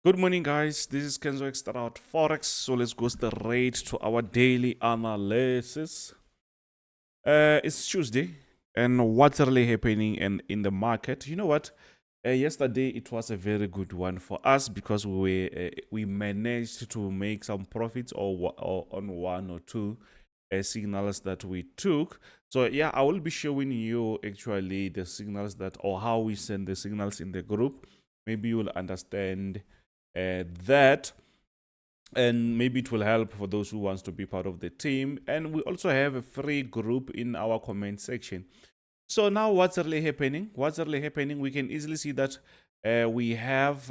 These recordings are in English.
Good morning, guys. This is Kenzo Xtrahot Forex. So let's go straight to our daily analysis. It's Tuesday, and what's really happening in the market? You know what? Yesterday it was a very good one for us because we managed to make some profits or on one or two signals that we took. So yeah, I will be showing you actually the signals that or how we send the signals in the group. Maybe you will understand that, and maybe it will help for those who wants to be part of the team. And we also have a free group in our comment section. So now what's really happening? We can easily see that we have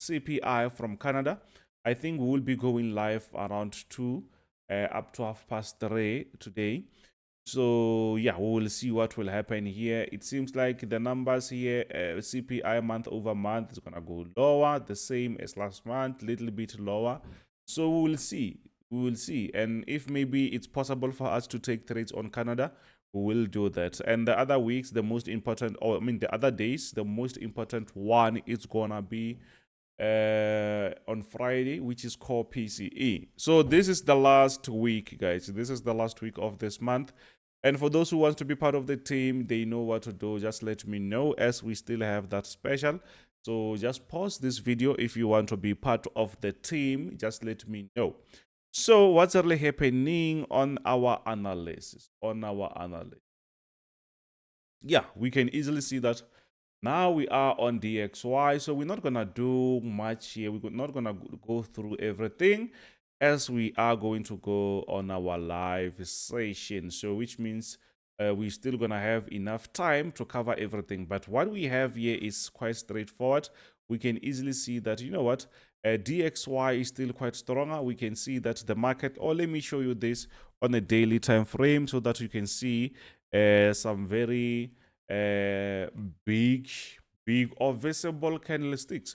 CPI from Canada. I think we will be going live around 2 up to 3:30 today. So yeah, we will see what will happen here. It seems like the numbers here, CPI month over month is gonna go lower, the same as last month, little bit lower. So we will see. And if maybe it's possible for us to take trades on Canada, we will do that. And the other weeks, the most important, or I mean the other days, the most important one is gonna be on Friday, which is called PCE. So this is the last week, guys. This is the last week of this month. And for those who want to be part of the team, they know what to do. Just let me know, as we still have that special. So just pause this video if you want to be part of the team. Just let me know. So what's really happening on our analysis? Yeah, we can easily see that now we are on DXY, so we're not gonna do much here. We're not gonna go through everything, as we are going to go on our live session. So which means we're still gonna have enough time to cover everything. But what we have here is quite straightforward. We can easily see that, you know what, DXY is still quite stronger. We can see that the market, or let me show you this on a daily time frame so that you can see some very big or visible candlesticks.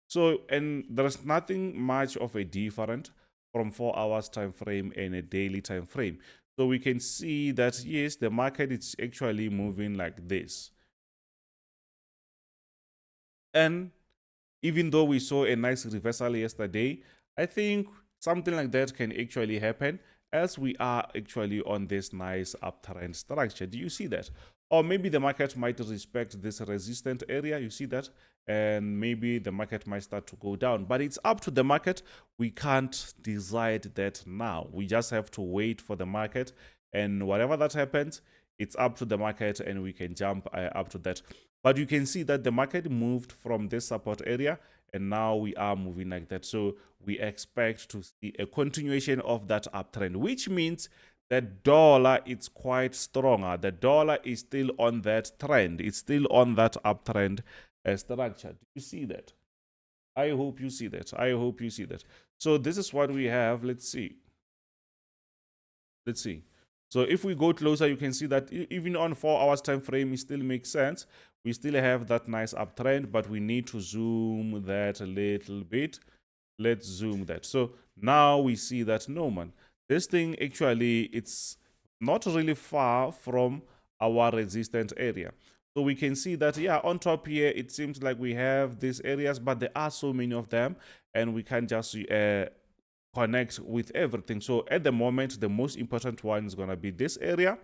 So, and there's nothing much of a different from 4 hours time frame and a daily time frame. So we can see that yes, the market is actually moving like this. And even though we saw a nice reversal yesterday, I think something like that can actually happen, as we are actually on this nice uptrend structure. Do you see that? Or maybe the market might respect this resistant area. You see that? And maybe the market might start to go down. But it's up to the market. We can't decide that now. We just have to wait for the market. And whatever that happens, it's up to the market, and we can jump up to that. But you can see that the market moved from this support area, and now we are moving like that. So we expect to see a continuation of that uptrend, which means the dollar is quite stronger. The dollar is still on that trend. It's still on that uptrend structure. Do you see that? I hope you see that. I hope you see that. So this is what we have. Let's see. So if we go closer, you can see that even on 4 hours time frame, it still makes sense. We still have that nice uptrend, but we need to zoom that a little bit. Let's zoom that. So now we see that, no, man, this thing actually, it's not really far from our resistance area. So we can see that, yeah, on top here, it seems like we have these areas, but there are so many of them, and we can just connect with everything. So at the moment, the most important one is going to be this area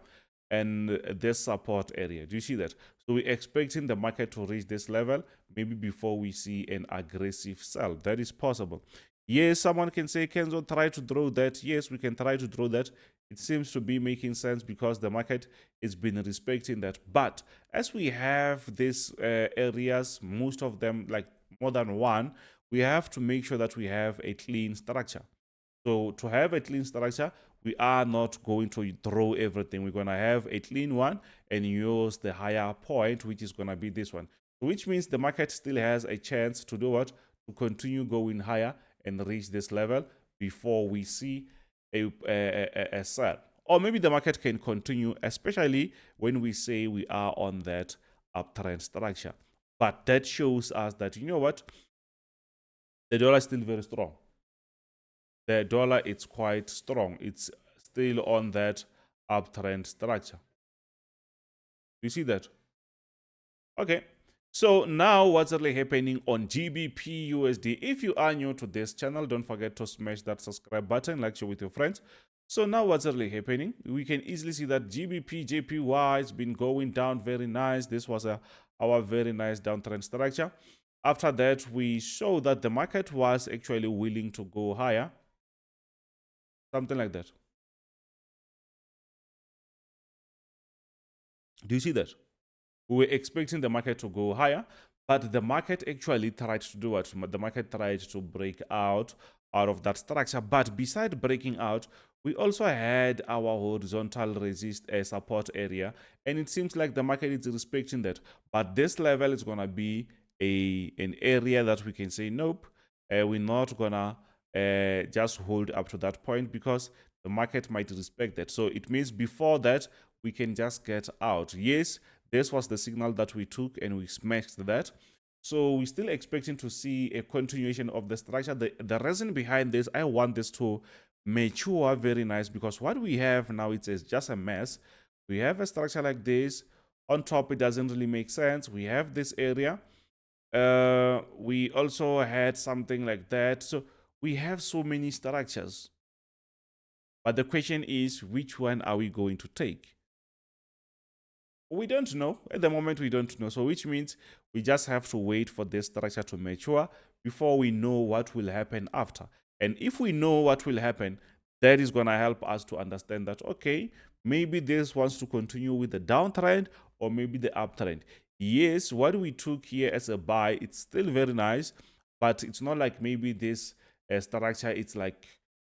and this support area. Do you see that? So we're expecting the market to reach this level maybe before we see an aggressive sell. That is possible. Yes, someone can say, Kenzo, try to draw that. Yes, we can try to draw that. It seems to be making sense because the market has been respecting that. But as we have these areas, most of them, like more than one, we have to make sure that we have a clean structure. So to have a clean structure, we are not going to throw everything. We're going to have a clean one and use the higher point, which is going to be this one. Which means the market still has a chance to do what? To continue going higher and reach this level before we see a sell. Or maybe the market can continue, especially when we say we are on that uptrend structure. But that shows us that, you know what? The dollar is still very strong. The dollar is quite strong. It's still on that uptrend structure. You see that? Okay. So now what's really happening on GBPUSD? If you are new to this channel, don't forget to smash that subscribe button, like, share with your friends. So now what's really happening? We can easily see that JPY has been going down very nice. This was our very nice downtrend structure. After that, we show that the market was actually willing to go higher. Something like that. Do you see that? We were expecting the market to go higher, but the market actually tried to do what? The market tried to break out of that structure. But beside breaking out, we also had our horizontal support area, and it seems like the market is respecting that. But this level is gonna be an area that we can say nope, we're not gonna just hold up to that point, because the market might respect that. So it means before that we can just get out. Yes, this was the signal that we took and we smashed that. So we're still expecting to see a continuation of the structure. The reason behind this, I want this to mature very nice, because what we have now, it's just a mess. We have a structure like this. On top, it doesn't really make sense. We have this area. We also had something like that. So we have so many structures. But the question is, which one are we going to take? We don't know. At the moment, we don't know. So which means we just have to wait for this structure to mature before we know what will happen after. And if we know what will happen, that is going to help us to understand that, okay, maybe this wants to continue with the downtrend or maybe the uptrend. Yes, what we took here as a buy, it's still very nice, but it's not like maybe this structure, it's like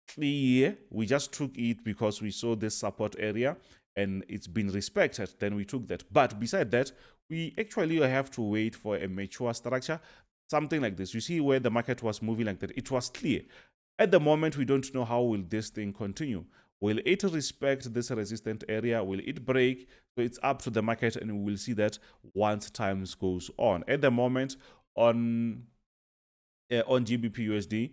clear. We just took it because we saw this support area and it's been respected, then we took that. But beside that, we actually have to wait for a mature structure, something like this. You see where the market was moving like that, it was clear. At the moment, we don't know how will this thing continue. Will it respect this resistant area? Will it break? So it's up to the market, and we will see that once time goes on. At the moment, on GBPUSD,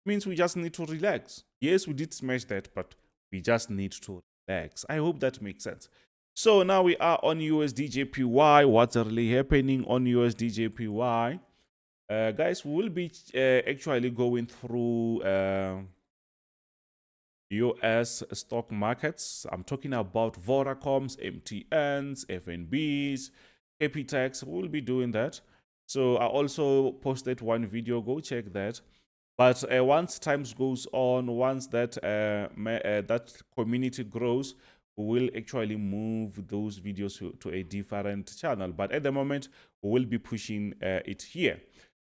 means we just need to relax. Yes, we did smash that, but we just need to relax. I hope that makes sense. So now we are on USD/JPY. What's really happening on USD/JPY? Guys, we will be actually going through US stock markets. I'm talking about Vodacoms, MTNs, FNBs, Capitex. We'll be doing that. So I also posted one video. Go check that. But once times goes on, once that that community grows, we will actually move those videos to a different channel. But at the moment, we will be pushing it here.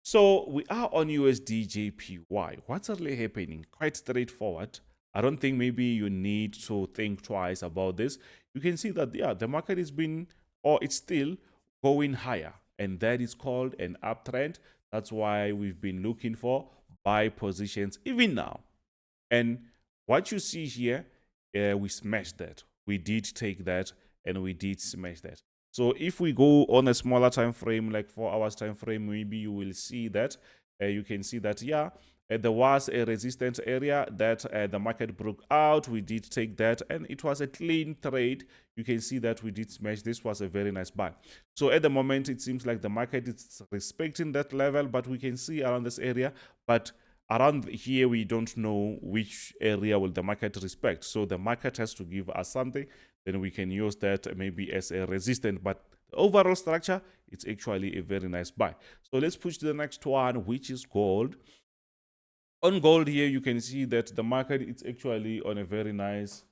So we are on USD/JPY. What's really happening? Quite straightforward. I don't think maybe you need to think twice about this. You can see that, yeah, the market has been, or it's still going higher, and that is called an uptrend. That's why we've been looking for buy positions even now. And what you see here, we smashed that. We did take that and we did smash that. So if we go on a smaller time frame, like 4 hours time frame, maybe you will see that you can see that, yeah, there was a resistance area that the market broke out. We did take that, and it was a clean trade. You can see that we did smash. This was a very nice buy. So at the moment, it seems like the market is respecting that level, but we can see around this area. But around here, we don't know which area will the market respect. So the market has to give us something. Then we can use that maybe as a resistance. But the overall structure, it's actually a very nice buy. So let's push to the next one, which is gold. On gold here, you can see that the market is actually on a very nice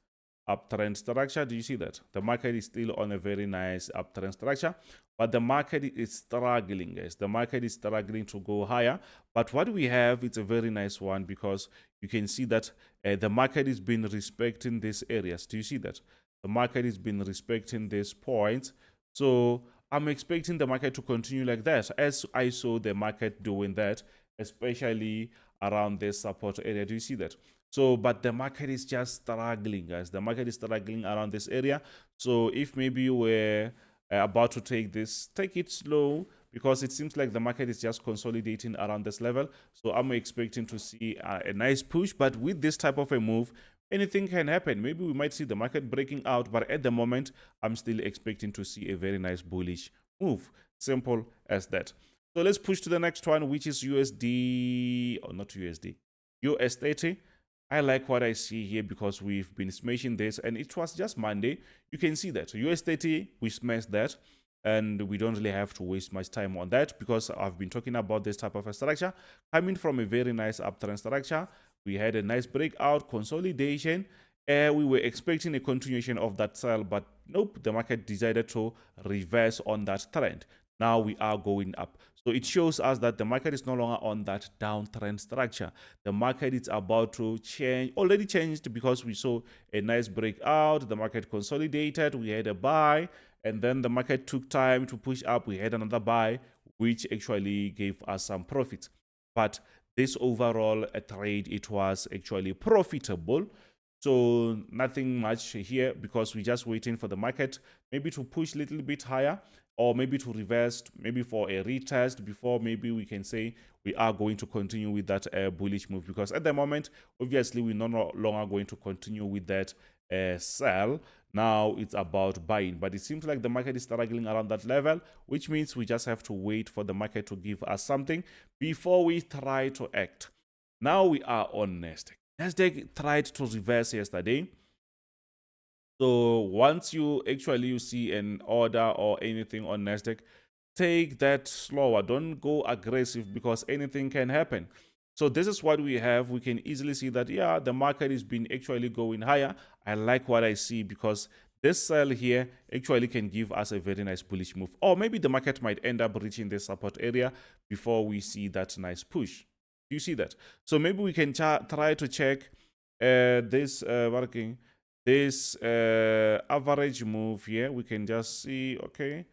uptrend structure. Do you see that? The market is still on a very nice uptrend structure, but the market is struggling, guys. The market is struggling to go higher. But what we have, it's a very nice one, because you can see that the market has been respecting these areas. Do you see that? The market has been respecting these points. So I'm expecting the market to continue like that, as I saw the market doing that, especially around this support area. Do you see that? So, but the market is just struggling, guys. The market is struggling around this area. So if maybe you were about to take this, take it slow, because it seems like the market is just consolidating around this level. So I'm expecting to see a nice push, but with this type of a move, anything can happen. Maybe we might see the market breaking out, but at the moment, I'm still expecting to see a very nice bullish move. Simple as that. So let's push to the next one, which is USD, or not USD, US30. I like what I see here because we've been smashing this, and it was just Monday. You can see that US30, we smashed that, and we don't really have to waste much time on that because I've been talking about this type of a structure coming from a very nice uptrend structure. We had a nice breakout, consolidation. We were expecting a continuation of that sell, but nope, the market decided to reverse on that trend. Now we are going up. So it shows us that the market is no longer on that downtrend structure. The market is about to change, already changed because we saw a nice breakout. The market consolidated. We had a buy, and then the market took time to push up. We had another buy, which actually gave us some profits. But this overall trade, it was actually profitable. So nothing much here because we're just waiting for the market maybe to push a little bit higher, or maybe to reverse, maybe for a retest before maybe we can say we are going to continue with that bullish move. Because at the moment, obviously, we're no longer going to continue with that sell. Now it's about buying, but it seems like the market is struggling around that level, which means we just have to wait for the market to give us something before we try to act. Now we are on Nasdaq. Nasdaq tried to reverse yesterday. So once you see an order or anything on Nasdaq, take that slower. Don't go aggressive because anything can happen. So this is what we have. We can easily see that, yeah, the market has been actually going higher. I like what I see because this sell here actually can give us a very nice bullish move. Or maybe the market might end up reaching the support area before we see that nice push. Do you see that? So maybe we can try to check this working. This average move here, we can just see, okay,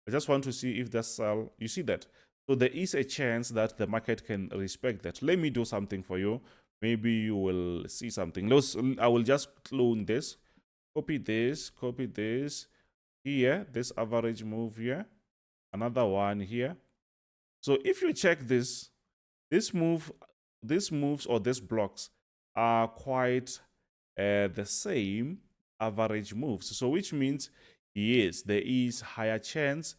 I just want to see if the sell, you see that. So there is a chance that the market can respect that. Let me do something for you. Maybe you will see something. I will just clone this, copy this here, this average move here, another one here. So if you check this moves or these blocks are quite the same average moves. So which means, yes, there is higher chance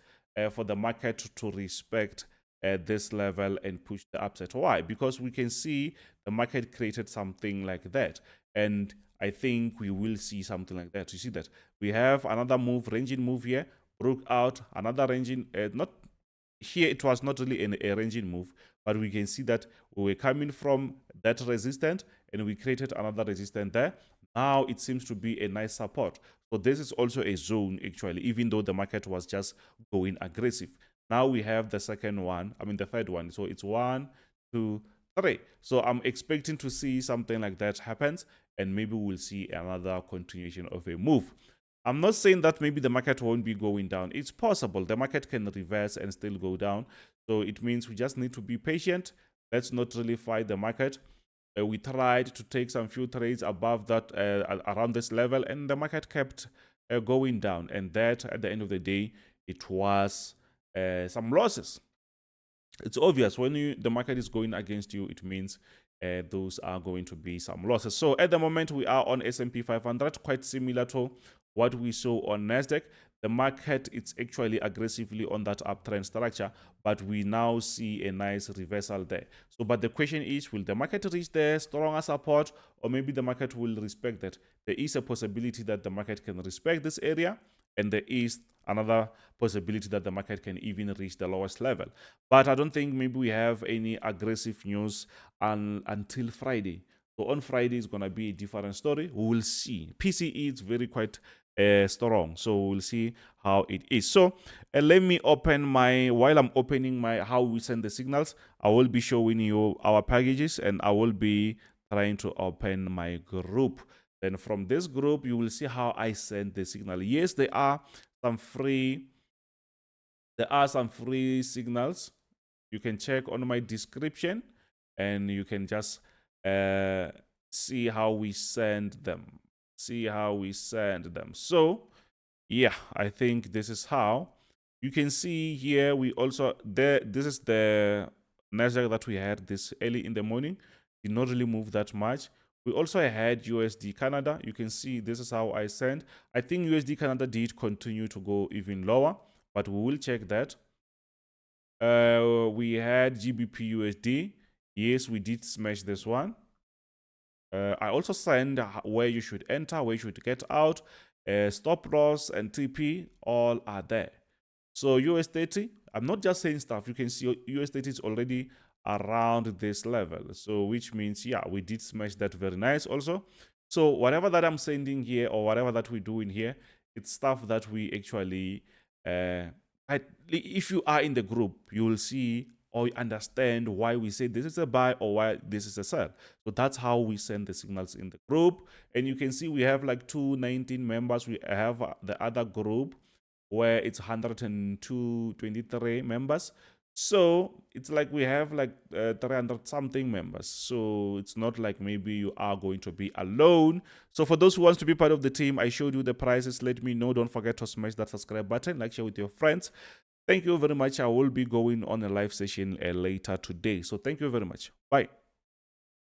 for the market to respect this level and push the upside. Why? Because we can see the market created something like that. And I think we will see something like that. You see that? We have another move, ranging move here, broke out, another ranging, not here, it was not really a ranging move, but we can see that we were coming from that resistance and we created another resistance there. Now it seems to be a nice support. So this is also a zone actually, even though the market was just going aggressive. Now we have the second one, the third one. So it's 1, 2, 3. So I'm expecting to see something like that happens, and maybe we'll see another continuation of a move. I'm not saying that maybe the market won't be going down. It's possible. The market can reverse and still go down. So it means we just need to be patient. Let's not really fight the market. We tried to take some few trades above that, around this level, and the market kept going down. And that, at the end of the day, it was some losses. It's obvious when the market is going against you, it means those are going to be some losses. So at the moment, we are on S&P 500, quite similar to what we saw on Nasdaq. The market is actually aggressively on that uptrend structure, but we now see a nice reversal there. So, but the question is, will the market reach the stronger support, or maybe the market will respect that? There is a possibility that the market can respect this area, and there is another possibility that the market can even reach the lowest level. But I don't think maybe we have any aggressive news until Friday. So on Friday is going to be a different story. We will see. PCE is very quite strong, so we'll see how it is. So let me open while I'm opening how we send the signals, I will be showing you our packages, and I will be trying to open my group. Then from this group, you will see how I send the signal. Yes, there are some free signals. You can check on my description, and you can just see how we send them. So yeah, I think this is how you can see here. We also this is the Nasdaq that we had this early in the morning. Did not really move that much. We also had USD Canada. You can see this is how I sent. I think USD Canada did continue to go even lower, but we will check that. We had Gbpusd. Yes, we did smash this one. I also send where you should enter, where you should get out. Stop loss and TP all are there. So US30, I'm not just saying stuff. You can see US30 is already around this level. So which means, yeah, we did smash that very nice also. So whatever that I'm sending here or whatever that we do in here, it's stuff that we actually, if you are in the group, you will see or understand why we say this is a buy or why this is a sell. So that's how we send the signals in the group. And you can see we have like 219 members. We have the other group where it's 123 members. So it's like we have like 300 something members. So it's not like maybe you are going to be alone. So for those who wants to be part of the team, I showed you the prices. Let me know. Don't forget to smash that subscribe button, like, share with your friends. Thank you very much. I will be going on a live session later today. So thank you very much. Bye.